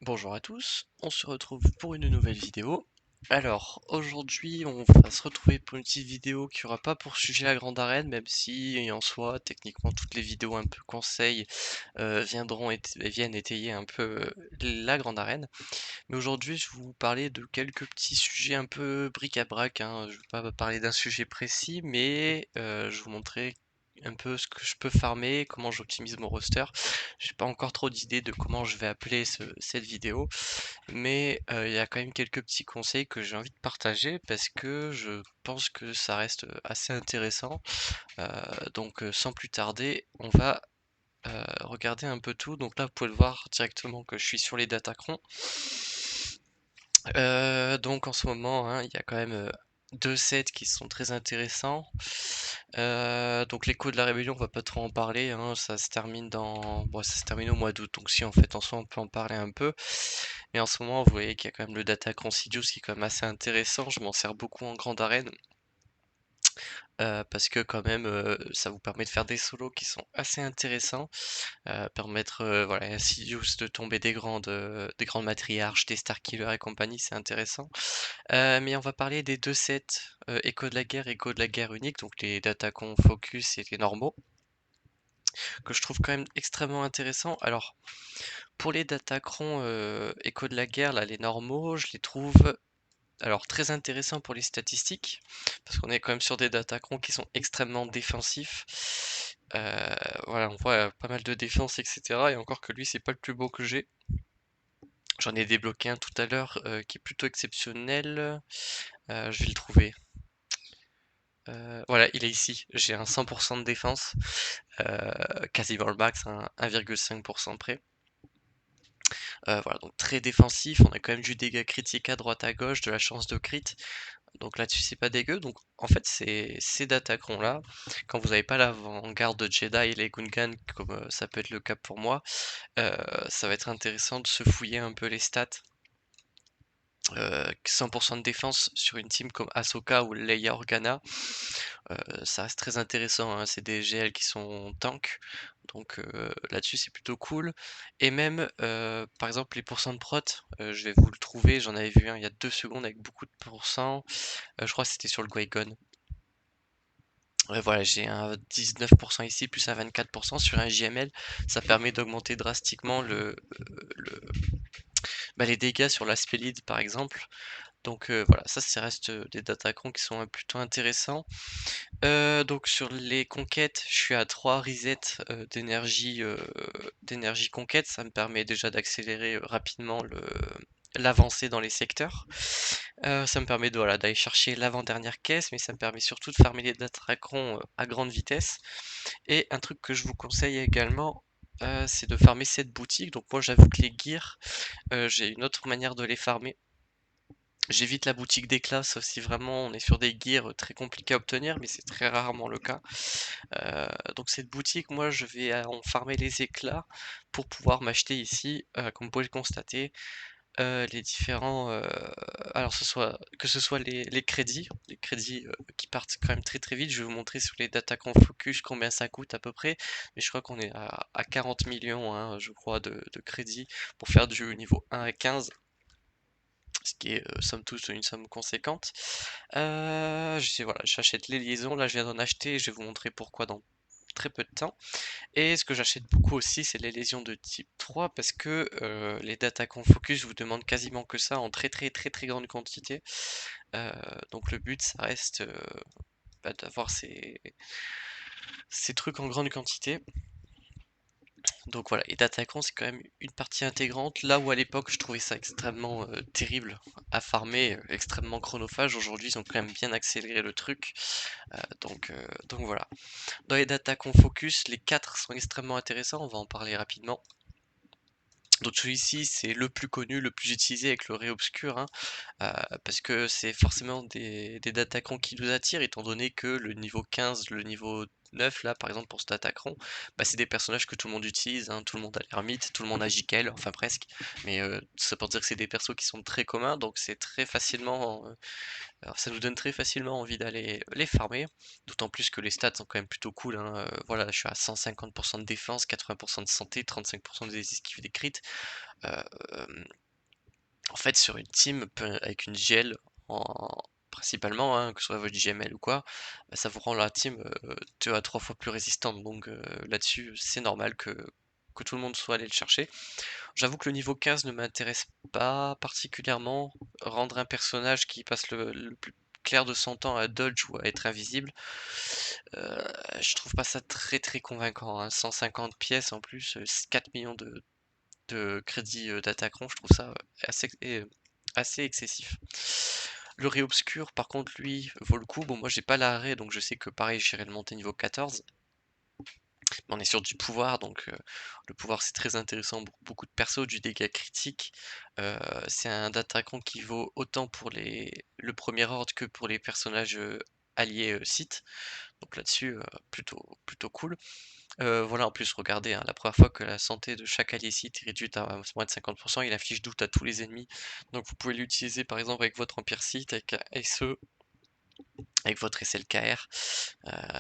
Bonjour à tous, on se retrouve pour une nouvelle vidéo. Alors, aujourd'hui, on va se retrouver pour une petite vidéo qui aura pas pour sujet la grande arène, même si en soi, techniquement, toutes les vidéos un peu conseils viennent étayer un peu la grande arène. Mais aujourd'hui, je vais vous parler de quelques petits sujets un peu bric-à-brac, hein. Je vais pas parler d'un sujet précis, mais je vais vous montrer un peu ce que je peux farmer, comment j'optimise mon roster. J'ai pas encore trop d'idées de comment je vais appeler cette vidéo, mais il y a quand même quelques petits conseils que j'ai envie de partager parce que je pense que ça reste assez intéressant. Heu, sans plus tarder, on va regarder un peu tout. Donc là, vous pouvez le voir directement que je suis sur les Datacrons. Donc en ce moment, hein, il y a quand même 2 sets qui sont très intéressants. Donc l'écho de la rébellion, on va pas trop en parler, hein, ça se termine ça se termine au mois d'août, donc si en fait en soi on peut en parler un peu. Mais en ce moment, vous voyez qu'il y a quand même le Datacron Sidious qui est quand même assez intéressant. Je m'en sers beaucoup en grande arène. Parce que quand même, ça vous permet de faire des solos qui sont assez intéressants, permettre, voilà, à Sidious de tomber des grandes matriarches, des Starkillers et compagnie, c'est intéressant. Mais on va parler des 2 sets, Écho de la guerre unique, donc les Datacons Focus et les normaux, que je trouve quand même extrêmement intéressants. Alors, pour les Datacrons, Écho de la guerre, là, les normaux, je les trouve alors très intéressants pour les statistiques, parce qu'on est quand même sur des Datacrons qui sont extrêmement défensifs. Voilà, on voit pas mal de défense, et cetera, et encore que lui, c'est pas le plus beau que j'ai. J'en ai débloqué un tout à l'heure, qui est plutôt exceptionnel. Je vais le trouver. Voilà, il est ici. J'ai un 100 de défense, quasiment le max, hein, 1,5 près. Voilà, donc très défensif. On a quand même du dégât critique à droite à gauche, de la chance de crit. Donc là-dessus, c'est pas dégueu. Donc en fait, ces Datacrons-là, quand vous avez pas l'avant-garde de Jedi et les Gungans, comme ça peut être le cas pour moi, heu, ça va être intéressant de se fouiller un peu les stats. 100 de défense sur une team comme Ahsoka ou Leia Organa, ça reste très intéressant, hein. C'est des GL qui sont tanks, donc là-dessus c'est plutôt cool. Et même, par exemple les pourcents de prot, je vais vous le trouver, j'en avais vu un il y a 2 secondes avec beaucoup de pourcents, je crois que c'était sur le Qui-Gon. Ouais, voilà, j'ai un 19 ici plus un 24 sur un JML, ça permet d'augmenter drastiquement les dégâts sur l'aspect lead par exemple. Donc voilà, ça reste, des datacrons qui sont, plutôt intéressants. Donc sur les conquêtes, je suis à 3 resets, d'énergie conquête. Ça me permet déjà d'accélérer, rapidement le l'avancée dans les secteurs. Ça me permet de voilà, d'aller chercher l'avant-dernière caisse, mais ça me permet surtout de farmer les datacrons, à grande vitesse. Et un truc que je vous conseille également, c'est de farmer cette boutique. Donc moi j'avoue que les gears, j'ai une autre manière de les farmer. J'évite la boutique d'éclats, sauf si vraiment on est sur des gears très compliqués à obtenir, mais c'est très rarement le cas. Donc cette boutique, moi je vais en farmer les éclats pour pouvoir m'acheter ici, comme vous pouvez le constater, les différents, alors que ce soit les crédits, qui partent quand même très très vite. Je vais vous montrer sur les Datacom Focus combien ça coûte à peu près, mais je crois qu'on est à 40 millions, hein, je crois, de crédits pour faire du niveau 1 à 15, ce qui est, somme toute une somme conséquente. Voilà, j'achète les liaisons, là je viens d'en acheter, je vais vous montrer pourquoi dans très peu de temps. Et ce que j'achète beaucoup aussi, c'est les lésions de type 3 parce que les Datacom Focus vous demandent quasiment que ça en très très très très grande quantité. Heu, donc le but, ça reste, d'avoir ces trucs en grande quantité. Donc voilà, et Datacron, c'est quand même une partie intégrante, là où à l'époque je trouvais ça extrêmement terrible à farmer, extrêmement chronophage. Aujourd'hui, ils ont quand même bien accéléré le truc. Donc voilà. Dans les Datacron Focus, les 4 sont extrêmement intéressants, on va en parler rapidement. Donc celui-ci, c'est le plus connu, le plus utilisé avec le Ray Obscur, hein, parce que c'est forcément des datacrons qui nous attirent, étant donné que le niveau 15, le niveau neuf là, par exemple pour cet attaquant, bah, c'est des personnages que tout le monde utilise, hein. Tout le monde a l'ermite, tout le monde a Jikel, enfin presque. Mais, ça pour dire que c'est des persos qui sont très communs, donc c'est très facilement, alors ça nous donne très facilement envie d'aller les farmer. D'autant plus que les stats sont quand même plutôt cool, hein, voilà, je suis à 150 de défense, 80 de santé, 35 des esquives des crits. Hem, En fait, sur une team, avec une GL en principalement, hein, que ce soit votre GML ou quoi, bah, ça vous rend la team, 2 à 3 fois plus résistante, donc là-dessus, c'est normal que tout le monde soit allé le chercher. J'avoue que le niveau 15 ne m'intéresse pas particulièrement. Rendre un personnage qui passe le plus clair de son temps à dodge ou à être invisible, heu, je trouve pas ça très, très convaincant, hein. 150 pièces en plus, 4 millions de crédits, d'attaquant, je trouve ça, assez excessif. Le réobscur par contre lui vaut le coup. Bon moi j'ai pas l'arrêt donc je sais que pareil j'irai le monter niveau 14. On est sur du pouvoir donc le pouvoir c'est très intéressant pour beaucoup de persos, du dégât critique. Heu, c'est un d'attaquant qui vaut autant pour le premier ordre que pour les personnages, alliés, sith. Donc là-dessus, plutôt cool. Voilà, en plus, regardez, hein, la première fois que la santé de chaque allié site est réduite à moins de 50, il affiche doute à tous les ennemis. Donc vous pouvez l'utiliser par exemple avec votre Empire Sith, avec un SE, avec votre SLKR,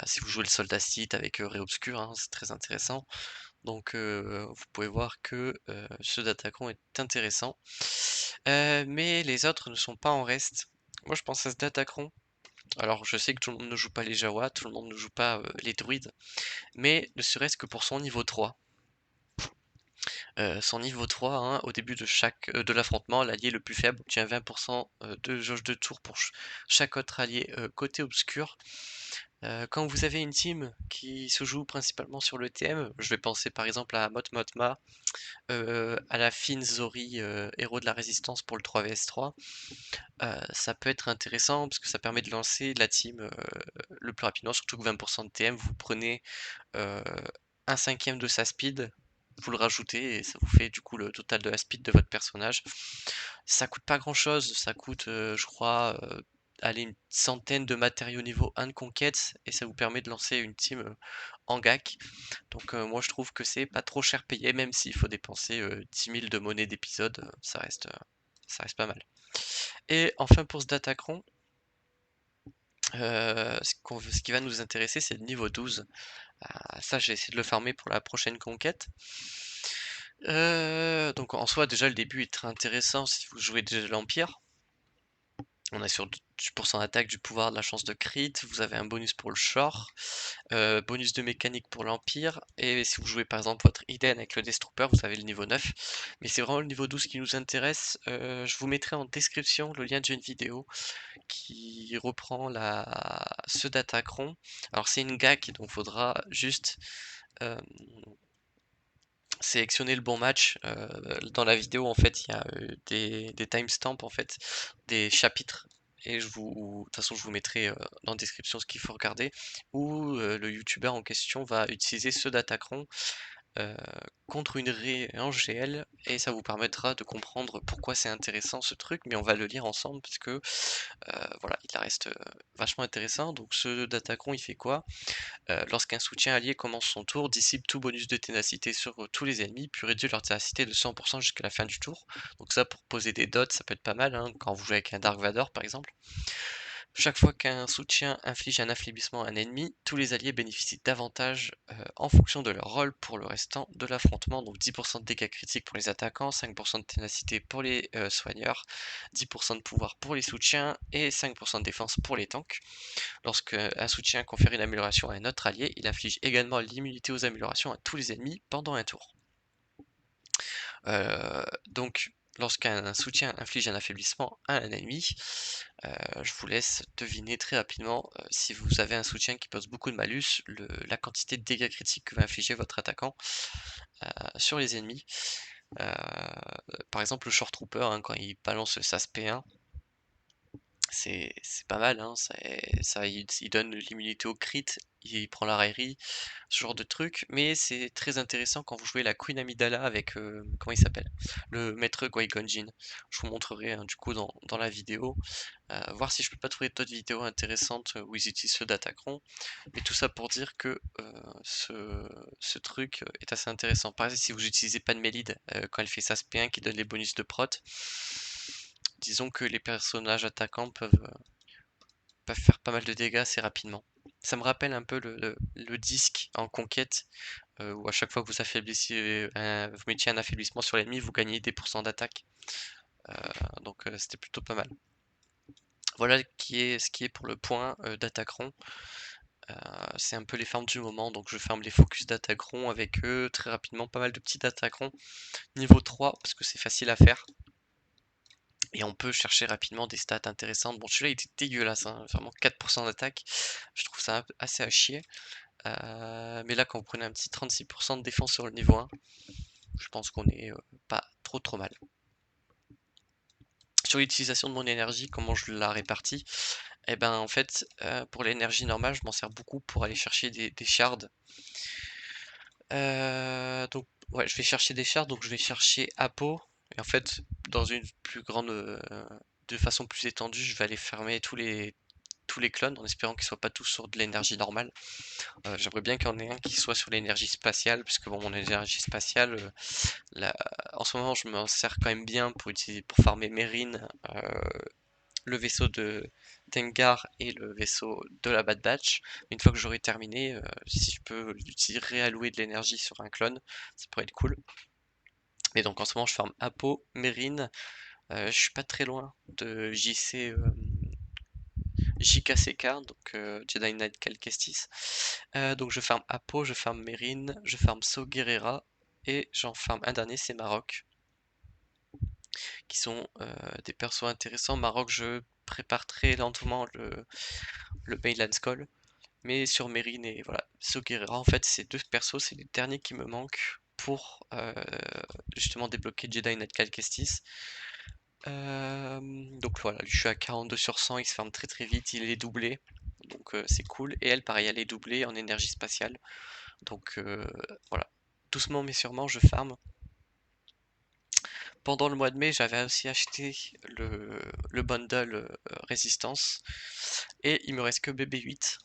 si vous jouez le soldat Sith avec Réobscur, hein, c'est très intéressant. Donc vous pouvez voir que ce d'attaquant est intéressant. Mais les autres ne sont pas en reste. Moi je pense à ce d'attaquant. Alors je sais que tout le monde ne joue pas les Jawa, tout le monde ne joue pas les druides, mais ne serait-ce que pour son niveau 3. Son niveau 3, hein, au début de l'affrontement, l'allié le plus faible obtient 20 de jauge de tour pour chaque autre allié, côté obscur. Quand vous avez une team qui se joue principalement sur le TM, je vais penser par exemple à Motma, à la Finn Zori, héros de la résistance pour le 3 vs 3. Ça peut être intéressant parce que ça permet de lancer la team, le plus rapidement, surtout que 20 de TM, vous prenez, heu, 1/5 de sa speed, vous le rajoutez et ça vous fait du coup le total de la speed de votre personnage. Ça coûte pas grand chose, ça coûte, je crois, allez, une centaine de matériaux niveau 1 de conquête et ça vous permet de lancer une team, en GAC. Donc moi je trouve que c'est pas trop cher payé, même s'il faut dépenser, 10 000 de monnaie d'épisode, ça reste pas mal. Et enfin pour ce Datacron, ce qui va nous intéresser, c'est le niveau 12. Ça, j'ai essayé de le farmer pour la prochaine conquête. Donc en soi, déjà, le début est très intéressant si vous jouez déjà l'Empire. On est sur du pourcent d'attaque, du pouvoir, de la chance de crit. Vous avez un bonus pour le Shore, bonus de mécanique pour l'Empire. Et si vous jouez par exemple votre Iden avec le Death Trooper, vous avez le niveau 9. Mais c'est vraiment le niveau 12 qui nous intéresse. Je vous mettrai en description le lien d'une vidéo qui reprend ce Datacron. Alors c'est une GAC, donc faudra juste euh, sélectionner le bon match. Dans la vidéo, en fait, il y a des timestamps, en fait, des chapitres. Et de toute façon, je vous mettrai dans la description ce qu'il faut regarder. Où le youtubeur en question va utiliser ce Datacron euh, contre une raie en GL et ça vous permettra de comprendre pourquoi c'est intéressant ce truc, mais on va le lire ensemble parce que voilà, il reste vachement intéressant. Donc ce Datacron il fait quoi? Lorsqu'un soutien allié commence son tour, dissipe tout bonus de ténacité sur tous les ennemis, puis réduit leur ténacité de 100% jusqu'à la fin du tour. Donc ça, pour poser des dots, ça peut être pas mal, hein, quand vous jouez avec un Dark Vador par exemple. Chaque fois qu'un soutien inflige un affaiblissement à un ennemi, tous les alliés bénéficient d'avantages en fonction de leur rôle pour le restant de l'affrontement. Donc 10% de dégâts critiques pour les attaquants, 5% de ténacité pour les soigneurs, 10% de pouvoir pour les soutiens et 5% de défense pour les tanks. Lorsque un soutien confère une amélioration à un autre allié, il inflige également l'immunité aux améliorations à tous les ennemis pendant un tour. Donc, lorsqu'un soutien inflige un affaiblissement à un ennemi, je vous laisse deviner très rapidement si vous avez un soutien qui pose beaucoup de malus, la quantité de dégâts critiques que va infliger votre attaquant sur les ennemis. Par exemple, le Short Trooper, hein, quand il balance sa SP1, C'est pas mal, hein, il donne l'immunité au crit, il prend la raillerie, ce genre de truc, mais c'est très intéressant quand vous jouez la Queen Amidala avec, comment il s'appelle? Le maître Qui-Gon Jinn. Je vous montrerai, hein, du coup dans la vidéo, voir si je peux pas trouver d'autres vidéos intéressantes, où ils utilisent ce Datacron. Mais tout ça pour dire que, ce truc, est assez intéressant. Par exemple, si vous utilisez pas de Mélide, quand elle fait sa SP1 qui donne les bonus de prot, disons que les personnages attaquants peuvent faire pas mal de dégâts assez rapidement. Ça me rappelle un peu le disque en conquête, où à chaque fois que vous affaiblissez, vous mettiez un affaiblissement sur l'ennemi, vous gagnez des pourcents d'attaque. Euh, donc c'était plutôt pas mal. Voilà ce qui est pour le point d'Attaqueron. C'est un peu les farms du moment, donc je farm les focus d'Attaqueron avec eux très rapidement, pas mal de petits Attaquerons niveau 3 parce que c'est facile à faire. Et on peut chercher rapidement des stats intéressantes. Bon, celui-là il était dégueulasse, hein, vraiment 4% d'attaque. Je trouve ça assez à chier. Mais là, quand vous prenez un petit 36% de défense sur le niveau 1, je pense qu'on est pas trop mal. Sur l'utilisation de mon énergie, comment je la répartis? Eh ben en fait, pour l'énergie normale, je m'en sers beaucoup pour aller chercher des shards. Donc ouais, je vais chercher des shards, donc je vais chercher Apo. Et en fait, dans une plus grande, de façon plus étendue, je vais aller fermer tous les clones en espérant qu'ils soient pas tous sur de l'énergie normale. J'aimerais bien qu'il y en ait un qui soit sur l'énergie spatiale, puisque bon, mon énergie spatiale, là, en ce moment, je m'en sers quand même bien pour farmer Mérine, le vaisseau de Dengar et le vaisseau de la Bad Batch. Une fois que j'aurai terminé, si je peux réallouer de l'énergie sur un clone, ça pourrait être cool. Mais donc en ce moment, je farme Apo, Mérine. Je suis pas très loin de JKCK, donc Jedi Knight Cal Kestis. Donc je farm Apo, je farm Mérine, je farm So Guerrera et j'en farm un dernier, c'est Maroc, qui sont des persos intéressants. Maroc, je prépare très lentement le Mainland Call, mais sur Mérine et voilà, So Guerrera, en fait, ces deux persos, c'est les derniers qui me manquent pour justement débloquer Jedi Knight Cal Kestis. Donc voilà, lui, je suis à 42 sur 100, il se farm très très vite, il est doublé, donc c'est cool. Et elle, pareil, elle est doublée en énergie spatiale, donc voilà. Doucement mais sûrement, je farm. Pendant le mois de mai, j'avais aussi acheté le bundle Résistance, et il me reste que BB8,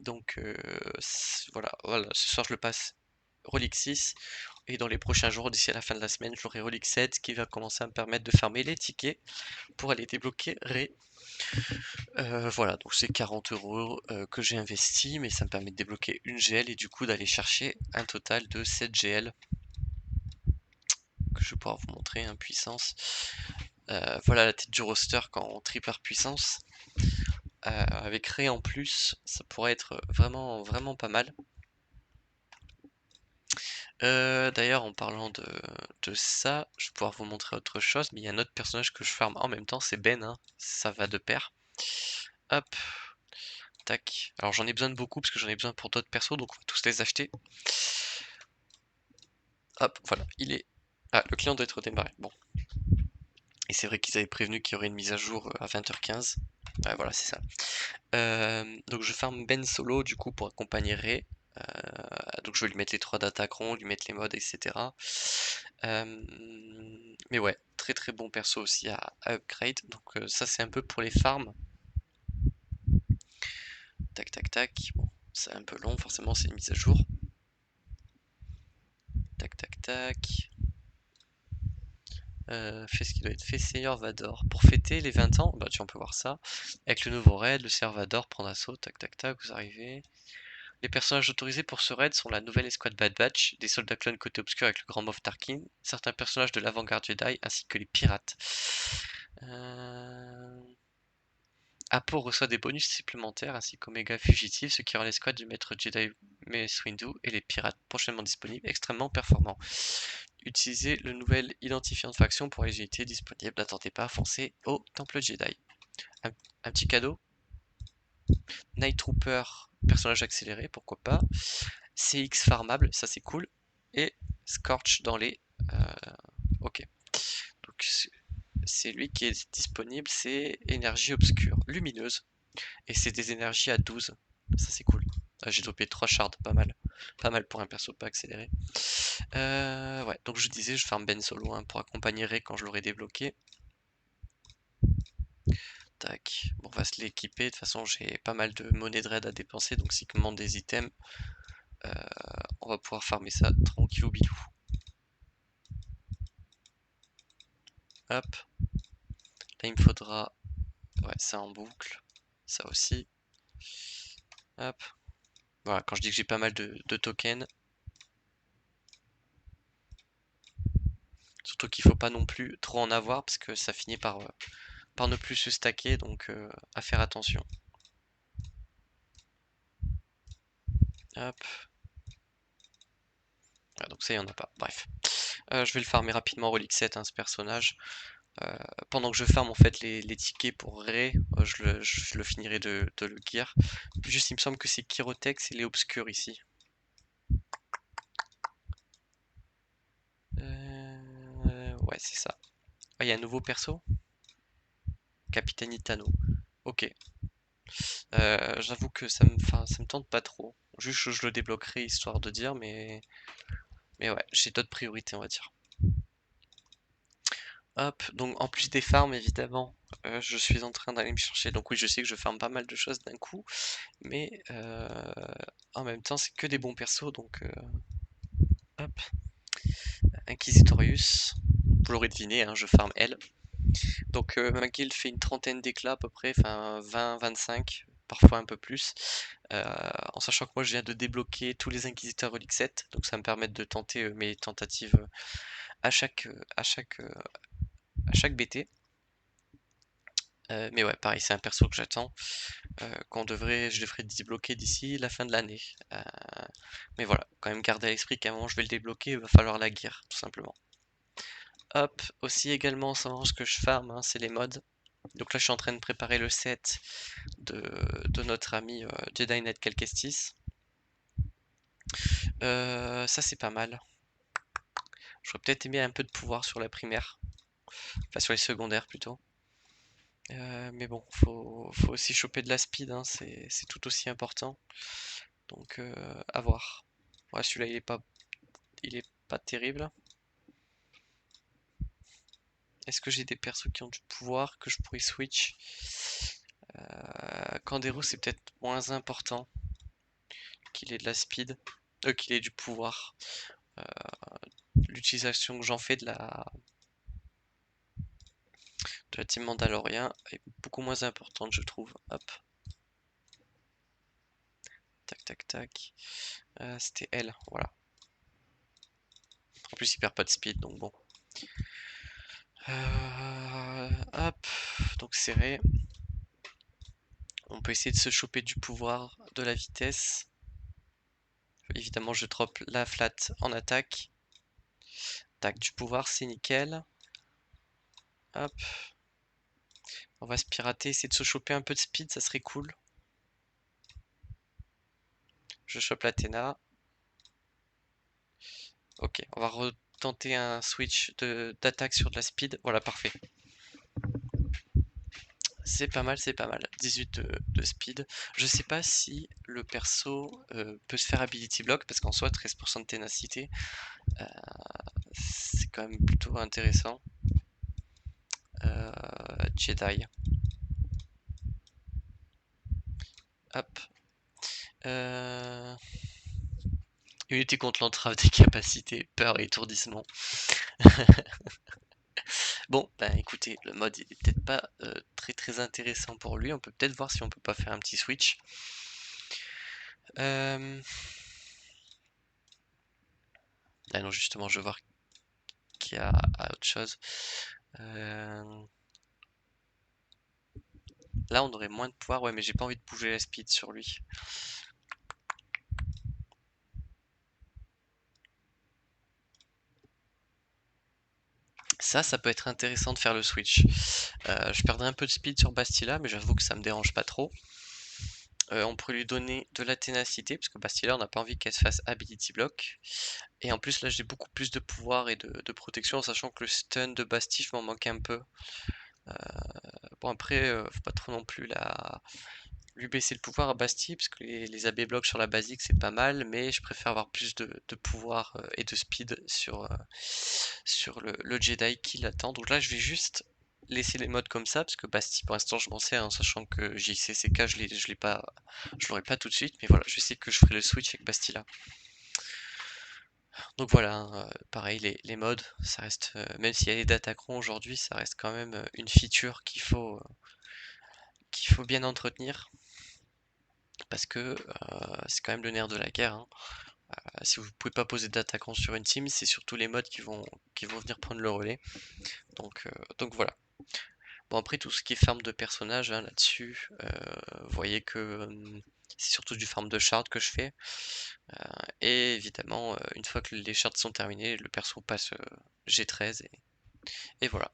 donc voilà, ce soir je le passe Relic 6, et dans les prochains jours, d'ici à la fin de la semaine, j'aurai Relic 7 qui va commencer à me permettre de farmer les tickets pour aller débloquer Ré. Voilà, donc c'est 40 € que j'ai investi, mais ça me permet de débloquer une GL et du coup d'aller chercher un total de 7 GL que je vais pouvoir vous montrer, hein, puissance. Voilà la tête du roster quand on triple par puissance. Avec Ré en plus, ça pourrait être vraiment pas mal. D'ailleurs, en parlant de ça, je vais pouvoir vous montrer autre chose, mais il y a un autre personnage que je farm en même temps, c'est Ben, hein, ça va de pair. Hop, tac. Alors j'en ai besoin de beaucoup parce que j'en ai besoin pour d'autres persos, donc on va tous les acheter. Hop, voilà, il est... Ah, le client doit être redémarré, bon. Et c'est vrai qu'ils avaient prévenu qu'il y aurait une mise à jour à 20h15. Ouais, voilà, c'est ça. Donc je farm Ben solo, du coup, pour accompagner Rey. Donc je vais lui mettre les 3 d'attaqueront, lui mettre les modes, etc. Mais ouais, très très bon perso aussi à upgrade. Donc ça c'est un peu pour les farms. Tac tac tac. Bon, c'est un peu long, forcément c'est une mise à jour. Tac tac tac. Fait ce qui doit être fait, Seigneur Vador. Pour fêter les 20 ans, bah tiens, on peut voir ça. Avec le nouveau raid, le Seigneur Vador prend d'assaut, tac tac tac, vous arrivez. Les personnages autorisés pour ce raid sont la nouvelle escouade Bad Batch, des soldats clones côté obscur avec le grand Moff Tarkin, certains personnages de l'avant-garde Jedi, ainsi que les pirates. Apo reçoit des bonus supplémentaires ainsi qu'Omega Fugitive, ce qui rend l'escouade du maître Jedi Mace Windu et les pirates prochainement disponibles extrêmement performants. Utilisez le nouvel identifiant de faction pour les unités disponibles. N'attendez pas à foncer au Temple Jedi. Un petit cadeau. Night Trooper, personnage accéléré, pourquoi pas. CX farmable, ça c'est cool. Et Scorch dans les... ok. Donc c'est lui qui est disponible, c'est énergie obscure, lumineuse. Et c'est des énergies à 12. Ça c'est cool. J'ai dropé 3 shards, pas mal. Pas mal pour un perso pas accéléré. Ouais, donc je disais, je farm Ben solo hein, pour accompagner Ray quand je l'aurai débloqué. Tac, bon, on va se l'équiper. De toute façon, j'ai pas mal de monnaie de raid à dépenser, donc s'il me demande des items, on va pouvoir farmer ça tranquillou bilou. Hop, là il me faudra, ouais, ça en boucle, ça aussi. Hop, voilà, quand je dis que j'ai pas mal de tokens, surtout qu'il faut pas non plus trop en avoir parce que ça finit par ne plus se stacker, donc à faire attention. Hop. Ah, donc ça, il n'y en a pas. Bref. Je vais le farmer rapidement Relic 7, hein, ce personnage. Pendant que je farme en fait les tickets pour Ray, je le finirai de le gear. Juste, il me semble que c'est Kyrotex et les obscurs ici. Ouais, c'est ça. Ah, il y a un nouveau perso? Capitaine Itano. Ok. J'avoue que ça me tente pas trop. Juste, je le débloquerai histoire de dire, mais ouais, j'ai d'autres priorités, on va dire. Hop, donc en plus des farms, évidemment, je suis en train d'aller me chercher. Donc oui, je sais que je farme pas mal de choses d'un coup, mais en même temps, c'est que des bons persos, donc hop, Inquisitorius. Vous l'aurez deviné, hein, je farm elle. Donc ma guild fait une trentaine d'éclats à peu près, enfin 20, 25, parfois un peu plus. En sachant que moi je viens de débloquer tous les Inquisiteurs Relic 7, donc ça me permet de tenter mes tentatives à chaque, à chaque, à chaque BT. Mais ouais, pareil, c'est un perso que j'attends, je devrais débloquer d'ici la fin de l'année. Mais voilà, quand même garder à l'esprit qu'à un moment je vais le débloquer, il va falloir la gear, tout simplement. Hop, aussi également, ce que je farm, hein, c'est les mods. Donc là, je suis en train de préparer le set de notre ami Jedi Knight Calcestis. Ça, c'est pas mal. J'aurais peut-être aimé un peu de pouvoir sur la primaire, enfin sur les secondaires plutôt. Mais bon, faut aussi choper de la speed, hein, c'est tout aussi important. Donc à voir. Ouais, celui-là il est pas terrible. Est-ce que j'ai des persos qui ont du pouvoir que je pourrais switch? Kandero c'est peut-être moins important qu'il ait de la speed, qu'il ait du pouvoir. Euh, L'utilisation que j'en fais de la team Mandalorian est beaucoup moins importante, je trouve. Hop. Tac, tac, tac. C'était elle, voilà. En plus, il perd pas de speed, donc bon. Hop, donc serré. On peut essayer de se choper du pouvoir, de la vitesse. Évidemment, je drop la flat en attaque. Tac, du pouvoir, c'est nickel. Hop. On va se pirater, essayer de se choper un peu de speed, ça serait cool. Je chope l'Athéna. Ok, on va retenter un switch d'attaque sur de la speed. Voilà, parfait. C'est pas mal, c'est pas mal. 18 de speed. Je sais pas si le perso peut se faire ability block, parce qu'en soi, 13% de ténacité, c'est quand même plutôt intéressant. Jedi. Hop. Unité contre l'entrave des capacités, peur et étourdissement. Bon, ben écoutez, le mode est peut-être pas très très intéressant pour lui. On peut peut-être voir si on peut pas faire un petit switch. Ah non, justement, je veux voir qu'il y a autre chose. Là, on aurait moins de pouvoir, ouais, mais j'ai pas envie de bouger la speed sur lui. Ça peut être intéressant de faire le switch. Je perdrai un peu de speed sur Bastila, mais j'avoue que ça me dérange pas trop. On pourrait lui donner de la ténacité, parce que Bastila, on n'a pas envie qu'elle se fasse ability block. Et en plus, là, j'ai beaucoup plus de pouvoir et de protection, en sachant que le stun de Bastille, je m'en manque un peu. Euh, bon, après, faut pas trop non plus lui baisser le pouvoir à Bastille, parce que les AB blocs sur la basique, c'est pas mal, mais je préfère avoir plus de pouvoir et de speed sur le Jedi qui l'attend. Donc là, je vais juste laisser les modes comme ça, parce que Bastille, pour l'instant, je m'en sers, hein, sachant que JCCK, je l'aurai pas tout de suite, mais voilà, je sais que je ferai le switch avec Bastilla. Donc voilà, hein, pareil, les modes, ça reste, même s'il y a les datacrons aujourd'hui, ça reste quand même une feature qu'il faut bien entretenir, parce que c'est quand même le nerf de la guerre, hein. Si vous pouvez pas poser d'attaquant sur une team, c'est surtout les modes qui vont venir prendre le relais. Donc voilà. Bon, après, tout ce qui est farm de personnages, hein, là-dessus, vous voyez que c'est surtout du farm de shard que je fais. Et évidemment, une fois que les shards sont terminés, le perso passe G13 et voilà.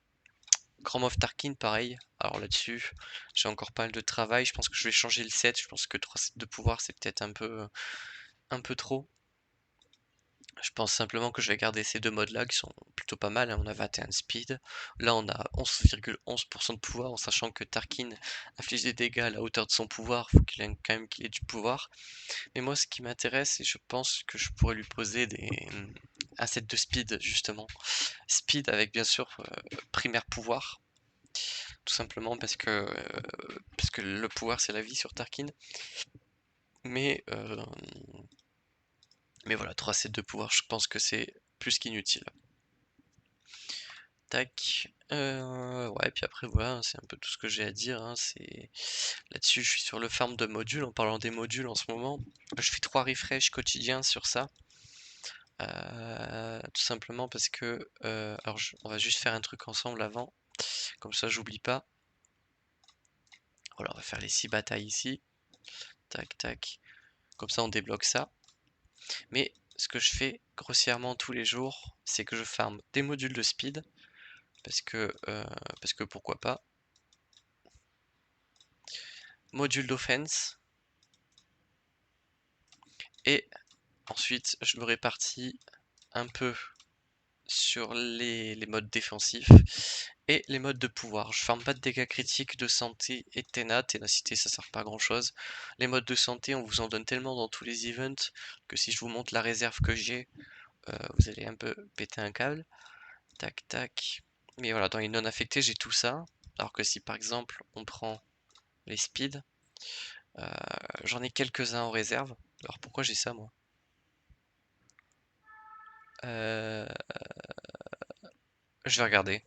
Grand Moff Tarkin, pareil. Alors là-dessus, j'ai encore pas mal de travail. Je pense que je vais changer le set. Je pense que 3 sets de pouvoir, c'est peut-être un peu trop. Je pense simplement que je vais garder ces deux modes-là qui sont plutôt pas mal, hein. On a 21 speed. Là, on a 11,11% de pouvoir, en sachant que Tarkin inflige des dégâts à la hauteur de son pouvoir. Faut qu'il ait quand même qu'il ait du pouvoir. Mais moi, ce qui m'intéresse, et je pense que je pourrais lui poser un set de speed, justement. Speed avec bien sûr primaire pouvoir. Tout simplement parce que le pouvoir c'est la vie sur Tarkin. Mais, euh, mais voilà, 3 sets de pouvoir, je pense que c'est plus qu'inutile. Tac. Ouais, puis après voilà, c'est un peu tout ce que j'ai à dire, hein. Là-dessus, je suis sur le farm de modules. En parlant des modules en ce moment, je fais 3 refresh quotidiens sur ça. Tout simplement parce que alors on va juste faire un truc ensemble avant, comme ça j'oublie pas. Voilà, on va faire les 6 batailles ici. Tac tac. Comme ça on débloque ça. Mais ce que je fais grossièrement tous les jours, c'est que je farm des modules de speed. Parce que pourquoi pas. Module d'offense. Et ensuite je me répartis un peu sur les modes défensifs et les modes de pouvoir. Je farme pas de dégâts critiques, de santé et de ténacité ça sert pas à grand chose. Les modes de santé on vous en donne tellement dans tous les events que si je vous montre la réserve que j'ai, vous allez un peu péter un câble. Tac tac. Mais voilà, dans les non affectés j'ai tout ça. Alors que si par exemple on prend les speeds, euh, j'en ai quelques-uns en réserve. Alors pourquoi j'ai ça moi? Euh, je vais regarder.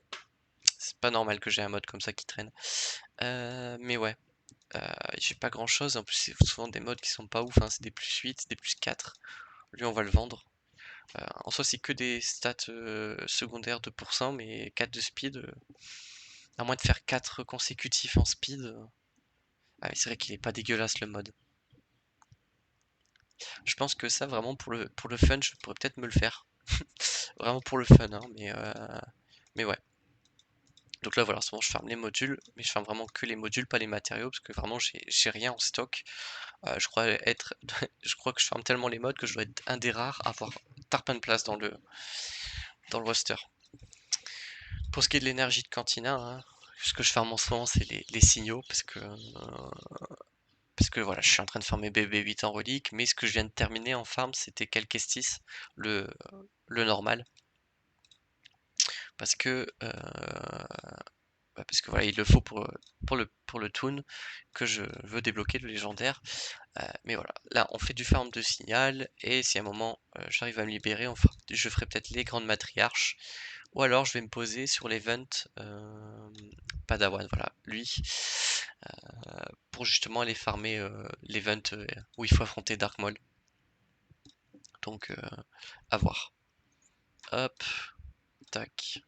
C'est pas normal que j'ai un mode comme ça qui traîne. Mais ouais, j'ai pas grand chose. En plus, c'est souvent des modes qui sont pas ouf, hein. C'est des plus 8, des plus 4. Lui, on va le vendre. En soi, c'est que des stats secondaires 2%, mais 4 de speed. À moins de faire 4 consécutifs en speed. Ah, c'est vrai qu'il est pas dégueulasse le mode. Je pense que ça, vraiment, pour le fun, je pourrais peut-être me le faire. Vraiment pour le fun, hein, mais ouais. Donc là, voilà, en ce moment, je farme les modules, mais je farme vraiment que les modules, pas les matériaux, parce que vraiment, j'ai rien en stock. Je crois je crois que je farme tellement les modes que je dois être un des rares à avoir tarpin de place dans le roster. Pour ce qui est de l'énergie de Cantina, hein, ce que je farme en ce moment, c'est les signaux, parce que voilà, je suis en train de farmer BB8 en relique, mais ce que je viens de terminer en farm, c'était Calcestis, le, le normal, parce que parce que voilà, il le faut pour le toon que je veux débloquer le légendaire. Mais voilà, là on fait du farm de signal et si à un moment j'arrive à me libérer, je ferai peut-être les grandes matriarches ou alors je vais me poser sur l'event Padawan, voilà, lui, pour justement aller farmer l'event où il faut affronter Dark Maul. Donc à voir. Hop, tac.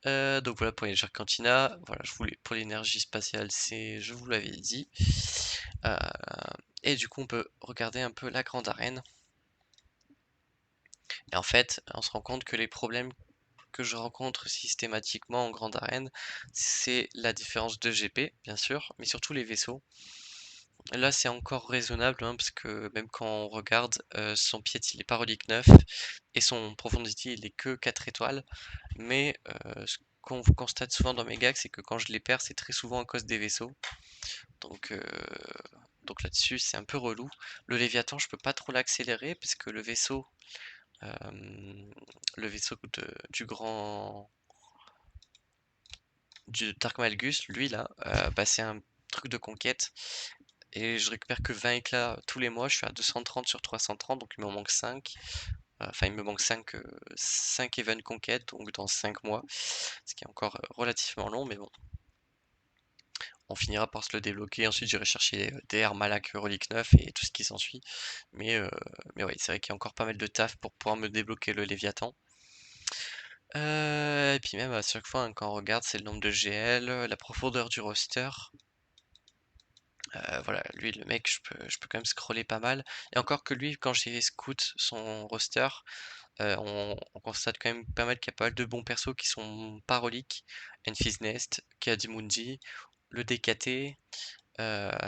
Donc voilà pour l'énergie Cantina. Voilà, pour l'énergie spatiale, je vous l'avais dit. Euh, et du coup, on peut regarder un peu la grande arène. Et en fait, on se rend compte que les problèmes que je rencontre systématiquement en grande arène, c'est la différence de GP, bien sûr, mais surtout les vaisseaux. Là, c'est encore raisonnable, hein, parce que même quand on regarde, son pied il est pas relique 9 et son profondity il est que 4 étoiles. Mais ce qu'on constate souvent dans mes gags, c'est que quand je les perds, c'est très souvent à cause des vaisseaux. Donc, euh, donc là-dessus, c'est un peu relou. Le Léviathan, je peux pas trop l'accélérer parce que euh, le vaisseau du grand du Dark Malgus, lui là, bah, c'est un truc de conquête et je récupère que 20 éclats tous les mois. Je suis à 230 sur 330, donc il me manque 5. Enfin, il me manque 5 events conquêtes, donc dans 5 mois, ce qui est encore relativement long, mais bon. On finira par se le débloquer. Ensuite, j'irai chercher DR, Malak, Relique 9 et tout ce qui s'ensuit. Mais, euh, mais ouais, c'est vrai qu'il y a encore pas mal de taf pour pouvoir me débloquer le Léviathan. Et puis même à chaque fois, hein, quand on regarde, c'est le nombre de GL, la profondeur du roster. Voilà, lui, le mec, je peux quand même scroller pas mal. Et encore que lui, quand j'ai scout son roster, on constate quand même pas mal qu'il y a pas mal de bons persos qui sont pas reliques. Enfys Nest, Kiadimundi, le DKT,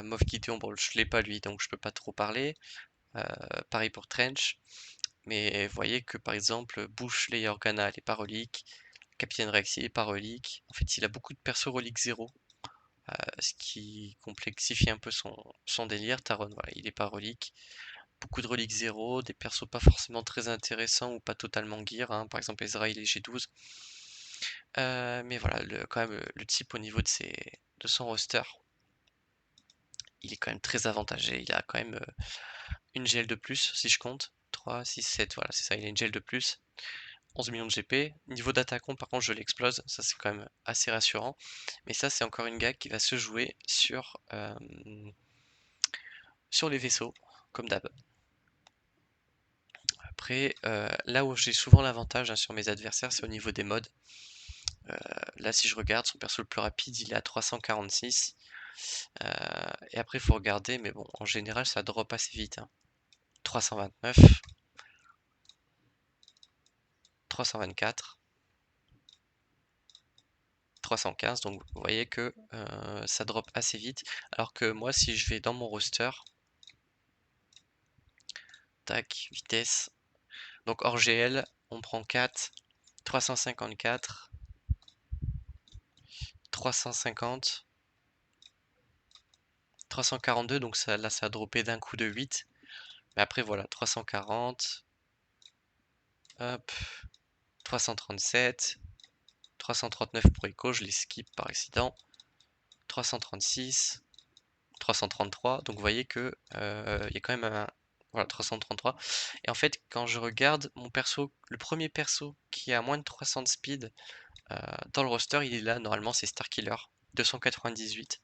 Moff Gideon, bon, je l'ai pas lui, donc je peux pas trop parler. Pareil pour Trench. Mais vous voyez que par exemple, Bush, Leia Organa, elle est pas relique. Capitaine Rexy est pas relique. En fait, il a beaucoup de persos reliques 0, ce qui complexifie un peu son délire. Taron, voilà, il est pas relique. Beaucoup de reliques 0, des persos pas forcément très intéressants ou pas totalement gear, hein. Par exemple, Ezra, il est G12. Mais voilà, quand même, le type au niveau de son roster, il est quand même très avantagé. Il a quand même une GL de plus, si je compte. 3, 6, 7, voilà, c'est ça, il a une GL de plus. 11 millions de GP. Niveau d'attaquant, par contre, je l'explose. Ça, c'est quand même assez rassurant. Mais ça, c'est encore une gag qui va se jouer sur les vaisseaux, comme d'hab. Après, là où j'ai souvent l'avantage, hein, sur mes adversaires, c'est au niveau des modes. Là, si je regarde, son perso le plus rapide, il est à 346. Et après, il faut regarder, mais bon, en général, ça drop assez vite, hein. 329, 324, 315, donc vous voyez que ça drop assez vite. Alors que moi, si je vais dans mon roster, tac, vitesse, donc hors GL, on prend 4, 354, 350, 342, donc ça, là, ça a droppé d'un coup de 8. Mais après, voilà, 340, hop, 337, 339 pour Echo, je les skip par accident, 336, 333, donc vous voyez que il y a quand même un... Voilà, 333. Et en fait, quand je regarde mon perso, le premier perso qui a moins de 300 de speed dans le roster, il est là, normalement c'est Starkiller, 298.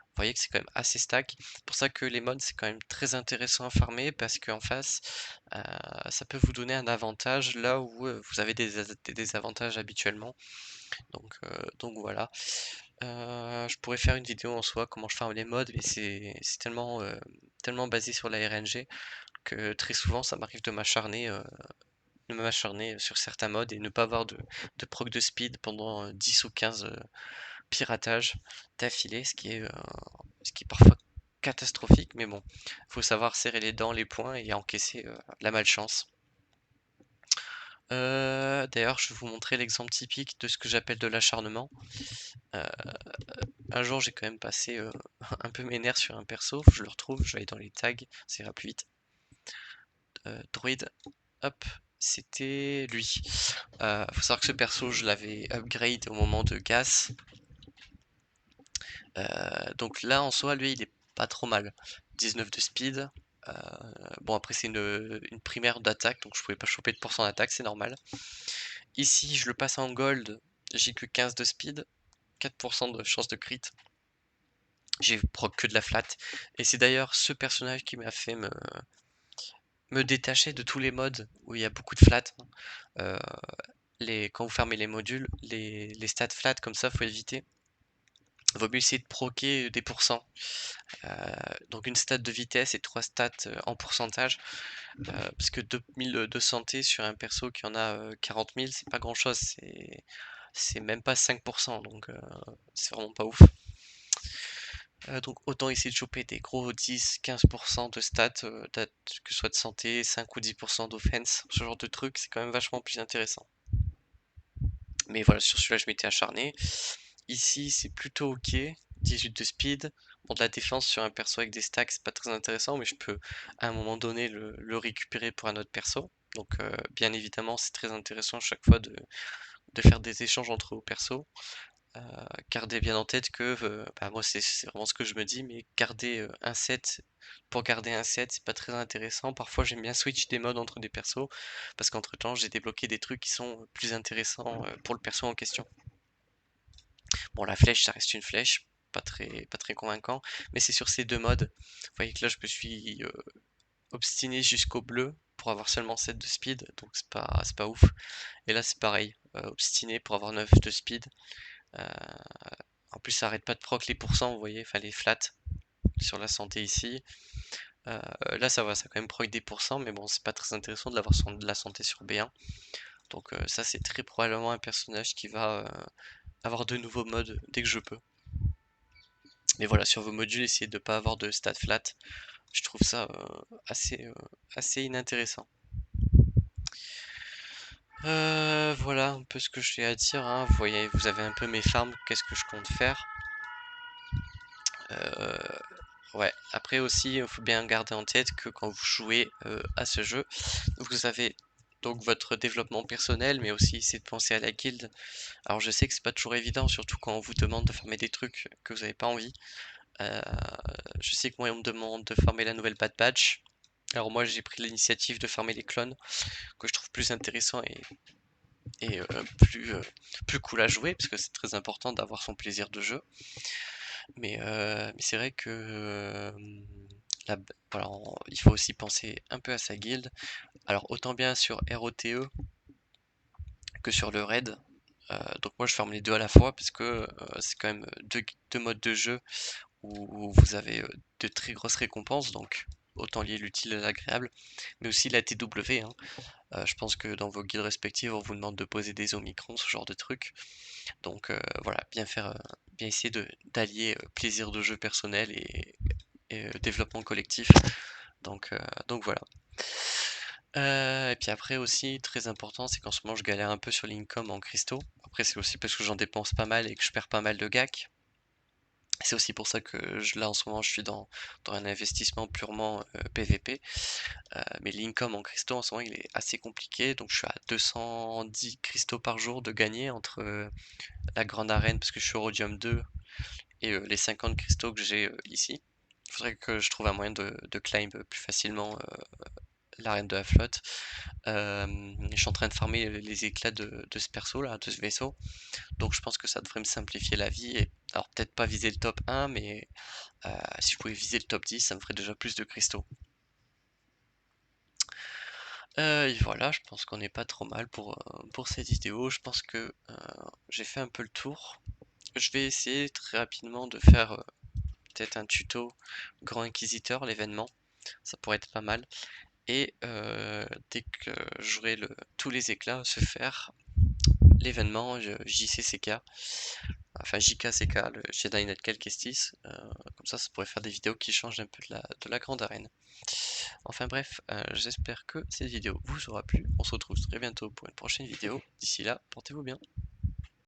Vous voyez que c'est quand même assez stack. C'est pour ça que les mods, c'est quand même très intéressant à farmer, parce qu'en face, ça peut vous donner un avantage là où vous avez des désavantages habituellement. Donc voilà. Je pourrais faire une vidéo en soi, comment je farme les mods, mais c'est tellement basé sur la RNG que très souvent ça m'arrive de m'acharner sur certains mods et ne pas avoir de proc de speed pendant 10 ou 15 piratages d'affilée, ce qui est parfois catastrophique, mais bon, faut savoir serrer les dents, les poings et encaisser la malchance. D'ailleurs, je vais vous montrer l'exemple typique de ce que j'appelle de l'acharnement. Euh, un jour, j'ai quand même passé un peu mes nerfs sur un perso, je le retrouve, je vais aller dans les tags, ça ira plus vite. Droid, hop, c'était lui. Faut savoir que ce perso, je l'avais upgrade au moment de Gas. Donc là, en soi, lui, il est pas trop mal. 19 de speed. Euh, bon, après, c'est une primaire d'attaque, donc je pouvais pas choper de pourcent d'attaque, c'est normal. Ici, je le passe en gold, j'ai que 15 de speed, 4% de chance de crit. J'ai proc que de la flat. Et c'est d'ailleurs ce personnage qui m'a fait me détacher de tous les modes où il y a beaucoup de flat. Quand vous fermez les modules, les stats flat comme ça, faut éviter. vaut mieux essayer de proquer des pourcents. Donc une stat de vitesse et 3 stats en pourcentage. Parce que 2000 de santé sur un perso qui en a 40 000, c'est pas grand chose, c'est même pas 5%, donc c'est vraiment pas ouf. Donc autant essayer de choper des gros 10-15% de stats, que ce soit de santé, 5 ou 10% d'offense, ce genre de truc, c'est quand même vachement plus intéressant. Mais voilà, sur celui-là, je m'étais acharné. Ici, c'est plutôt ok. 18 de speed. Bon, de la défense sur un perso avec des stacks, c'est pas très intéressant, mais je peux à un moment donné le récupérer pour un autre perso. Donc, bien évidemment, c'est très intéressant chaque fois de faire des échanges entre vos persos. Gardez bien en tête que, bah, moi, c'est vraiment ce que je me dis, mais un set pour garder un set, c'est pas très intéressant. Parfois, j'aime bien switch des modes entre des persos, parce qu'entre temps, j'ai débloqué des trucs qui sont plus intéressants pour le perso en question. Bon, la flèche, ça reste une flèche, pas très convaincant, mais c'est sur ces deux modes. Vous voyez que là, je me suis obstiné jusqu'au bleu pour avoir seulement 7 de speed, donc c'est pas ouf. Et là, c'est pareil, obstiné pour avoir 9 de speed. Euh, En plus, ça arrête pas de proc les pourcents, vous voyez, enfin les flats sur la santé ici. Euh, Là, ça va, ça quand même proc des pourcents, mais bon, c'est pas très intéressant de l'avoir de la santé sur B1. Donc ça, c'est très probablement un personnage qui va avoir de nouveaux modes dès que je peux. Mais voilà, sur vos modules, essayez de ne pas avoir de stats flat. Je trouve ça assez inintéressant. Voilà un peu ce que j'ai à dire, hein. Vous voyez, vous avez un peu mes farms, qu'est-ce que je compte faire. Euh, ouais, après aussi, il faut bien garder en tête que quand vous jouez à ce jeu, vous avez donc votre développement personnel, mais aussi essayer de penser à la guilde. Alors je sais que c'est pas toujours évident, surtout quand on vous demande de farmer des trucs que vous n'avez pas envie. Euh, je sais que moi on me demande de farmer la nouvelle Bad Batch. Alors moi j'ai pris l'initiative de farmer les clones, que je trouve plus intéressant et plus cool à jouer, parce que c'est très important d'avoir son plaisir de jeu. Mais c'est vrai que voilà, il faut aussi penser un peu à sa guilde. Alors autant bien sur ROTE que sur le raid. Donc moi je ferme les deux à la fois parce que c'est quand même deux modes de jeu où vous avez de très grosses récompenses, donc autant lier l'utile à l'agréable, mais aussi la TW, hein. Je pense que dans vos guildes respectives, on vous demande de poser des omicrons, ce genre de trucs. Donc voilà, bien essayer d'allier plaisir de jeu personnel et développement collectif. Donc voilà. Et puis après aussi, très important, c'est qu'en ce moment je galère un peu sur l'income en cristaux. Après c'est aussi parce que j'en dépense pas mal et que je perds pas mal de gacs. C'est aussi pour ça que là en ce moment je suis dans un investissement purement PVP. Mais l'income en cristaux en ce moment il est assez compliqué. Donc je suis à 210 cristaux par jour de gagner entre la grande arène parce que je suis au Rhodium 2 et les 50 cristaux que j'ai ici. Il faudrait que je trouve un moyen de climb plus facilement l'arène de la flotte. Je suis en train de farmer les éclats de ce perso là, de ce vaisseau. Donc je pense que ça devrait me simplifier la vie. Alors peut-être pas viser le top 1, mais si je pouvais viser le top 10, ça me ferait déjà plus de cristaux. Et voilà, je pense qu'on n'est pas trop mal pour cette vidéo. Je pense que j'ai fait un peu le tour. Je vais essayer très rapidement de faire peut-être un tuto Grand Inquisiteur, l'événement. Ça pourrait être pas mal. Et dès que j'aurai tous les éclats se faire, l'événement JCCK, enfin JKCK, le Jedi Knight Cal Kestis, comme ça pourrait faire des vidéos qui changent un peu de la grande arène. Enfin bref, j'espère que cette vidéo vous aura plu. On se retrouve très bientôt pour une prochaine vidéo. D'ici là, portez-vous bien.